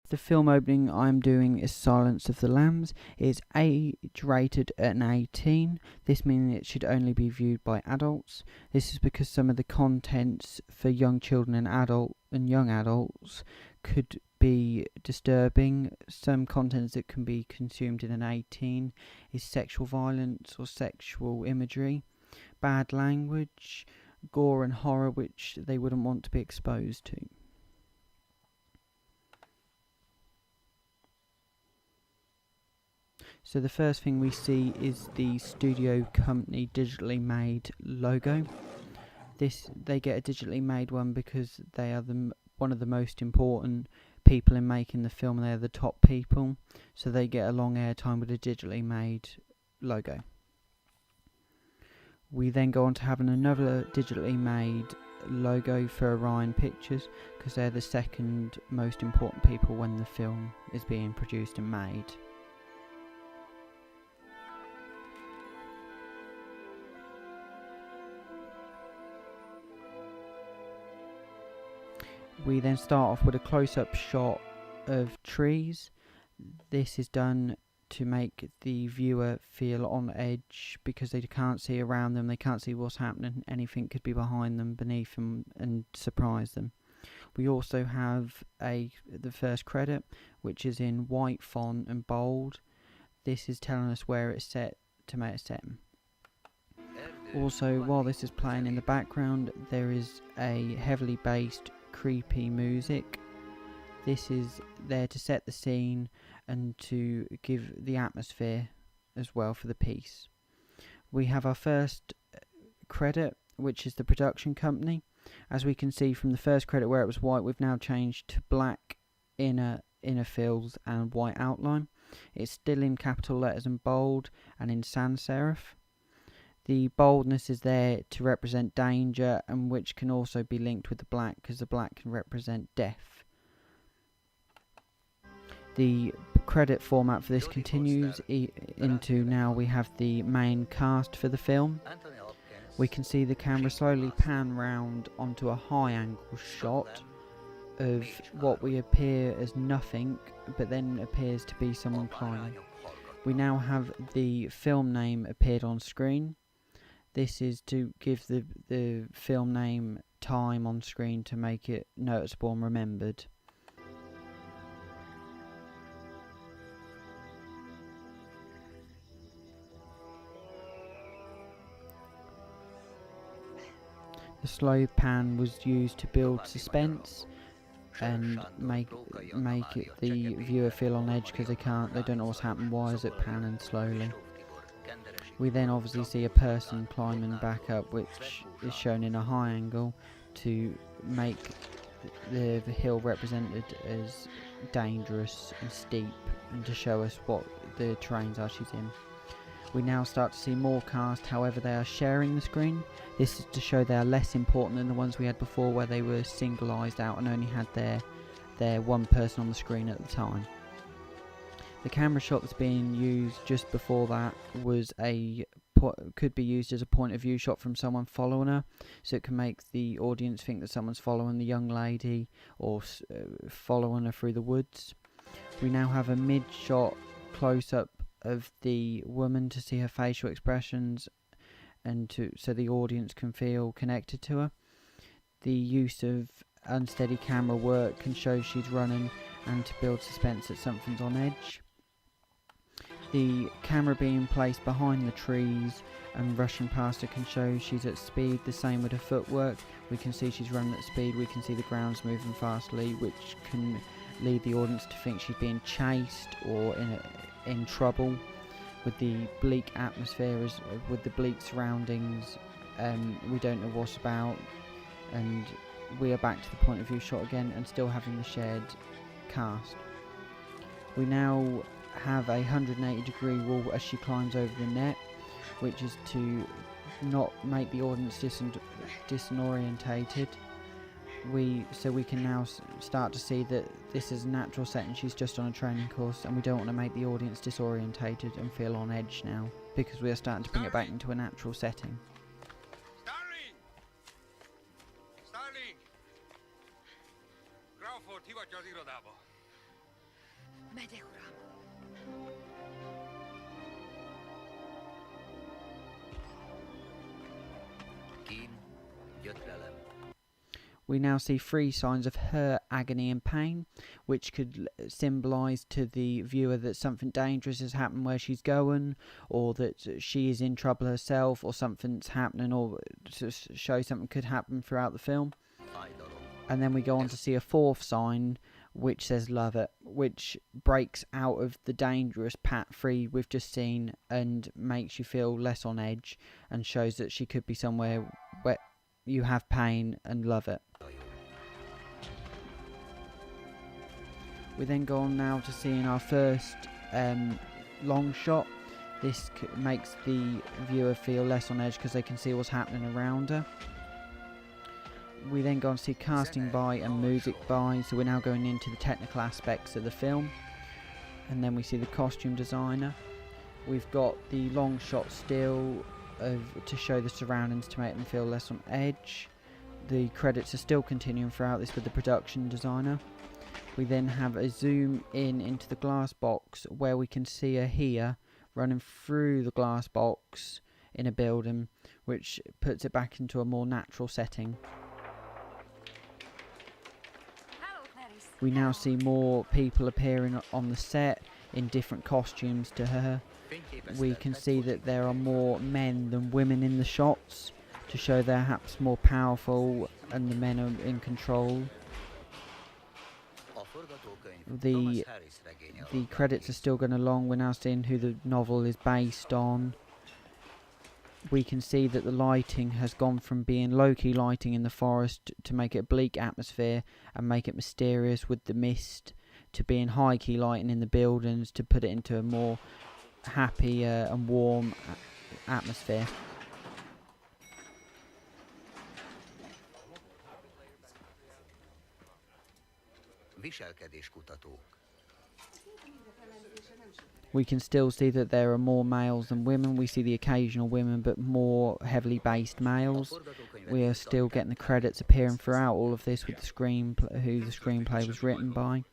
The film opening I'm doing is Silence of the Lambs. It's age rated at an 18. This means it should only be viewed by adults. This is because some of the contents for young children and young adults could be disturbing. Some contents that can be consumed in an 18 is sexual violence or sexual imagery, bad language, gore and horror which they wouldn't want to be exposed to. So the first thing we see is the studio company digitally made logo. They get a digitally made one because they are one of the most important people in making the film. They are the top people, so they get a long airtime with a digitally made logo. We then go on to having another digitally made logo for Orion Pictures because they're the second most important people when the film is being produced and made. We then start off with a close-up shot of trees. This is done to make the viewer feel on edge because they can't see around them, they can't see what's happening, anything could be behind them, beneath them, and surprise them. We also have the first credit, which is in white font and bold. This is telling us where it's set to make it set. Also, while this is playing in the background, there is a heavily bassed creepy music. This is there to set the scene and to give the atmosphere as well for the piece. We have our first credit, which is the production company. As we can see from the first credit where it was white, we've now changed to black inner fills and white outline. It's still in capital letters and bold and in sans serif. The boldness is there to represent danger, and which can also be linked with the black because the black can represent death. The credit format for this continues into now we have the main cast for the film. We can see the camera slowly pan round onto a high angle shot of what we appear as nothing, but then appears to be someone climbing. We now have the film name appeared on screen. This is to give the film name time on screen to make it noticeable and remembered. The slow pan was used to build suspense and make it the viewer feel on edge because they don't know what's happened. Why is it panning slowly? We then obviously see a person climbing back up, which is shown in a high angle to make the hill represented as dangerous and steep, and to show us what the terrains are she's in. We now start to see more cast, however they are sharing the screen. This is to show they are less important than the ones we had before where they were singlised out and only had their one person on the screen at the time. The camera shot that's being used just before that was could be used as a point of view shot from someone following her, so it can make the audience think that someone's following the young lady or following her through the woods. We now have a mid-shot close-up of the woman to see her facial expressions and so the audience can feel connected to her. The use of unsteady camera work can show she's running and to build suspense that something's on edge. The camera being placed behind the trees and rushing past her can show she's at speed. The same with her footwork. We can see she's running at speed. We can see the ground's moving fastly, which can lead the audience to think she's being chased or in trouble. With the bleak atmosphere, with the bleak surroundings, we don't know what's about, and we are back to the point of view shot again and still having the shared cast. We now have a 180-degree wall as she climbs over the net, which is to not make the audience disorientated. So we can now start to see that this is a natural setting. She's just on a training course, and we don't want to make the audience disorientated and feel on edge now because we are starting to bring it back into a natural setting. We now see 3 signs of her agony and pain, which could symbolise to the viewer that something dangerous has happened where she's going, or that she is in trouble herself, or something's happening, or to show something could happen throughout the film. And then we go on to see a 4th sign, which says love it, which breaks out of the dangerous Pat 3 we've just seen and makes you feel less on edge, and shows that she could be somewhere where you have pain and love it. We then go on now to seeing our first long shot. This makes the viewer feel less on edge because they can see what's happening around her. We then go on to see casting by and music by, so we're now going into the technical aspects of the film. And then we see the costume designer. We've got the long shot still to show the surroundings to make them feel less on edge. The credits are still continuing throughout this with the production designer. We then have a zoom in into the glass box where we can see her here running through the glass box in a building, which puts it back into a more natural setting. We now see more people appearing on the set in different costumes to her. We can see that there are more men than women in the shots to show they're perhaps more powerful and the men are in control. The credits are still going along. We're now seeing who the novel is based on. We can see that the lighting has gone from being low-key lighting in the forest to make it a bleak atmosphere and make it mysterious with the mist, to being high-key lighting in the buildings to put it into a more happy and warm atmosphere. We can still see that there are more males than women. We see the occasional women, but more heavily based males. We are still getting the credits appearing throughout all of this with the who the screenplay was written by.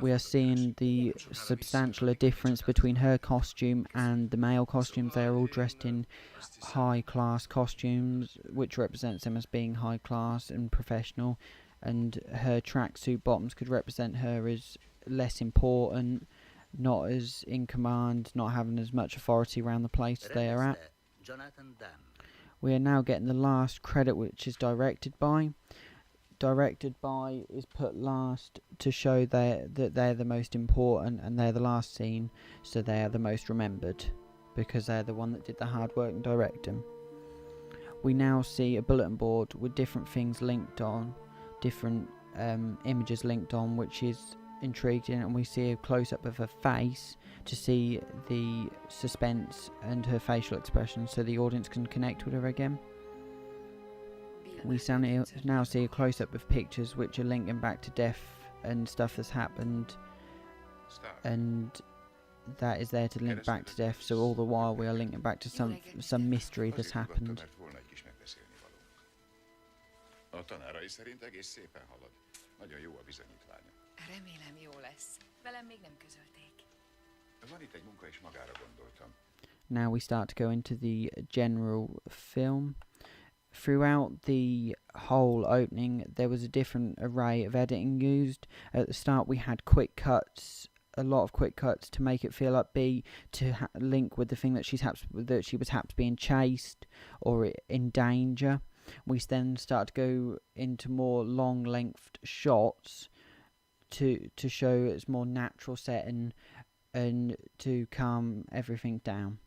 We are seeing the substantial difference between her costume and the male costumes. They are all dressed in high-class costumes, which represents them as being high-class and professional. And her tracksuit bottoms could represent her as less important, not as in command, not having as much authority around the place they are at. We are now getting the last credit, which is directed by. Directed by is put last to show that they're the most important and they're the last scene, so they are the most remembered because they're the one that did the hard work in directing. We now see a bulletin board with different things linked on, different images linked on, which is intriguing, and we see a close-up of her face to see the suspense and her facial expression so the audience can connect with her again. We now see a close-up of pictures which are linking back to death and stuff that's happened, and that is there to link back to death, so all the while we are linking back to some mystery that's happened. A tanárai szerint egész szépen halad. Nagyon jó a bizonyítványa. Remélem jó lesz. Velem még nem közölték. Van itt egy munka, és magára gondoltam. Now we start to go into the general film. Throughout the whole opening, there was a different array of editing used. At the start, we had quick cuts, a lot of quick cuts to make it feel upbeat, to link with the thing that she was perhaps being chased or in danger. We then start to go into more long-lengthed shots to show its more natural setting and to calm everything down.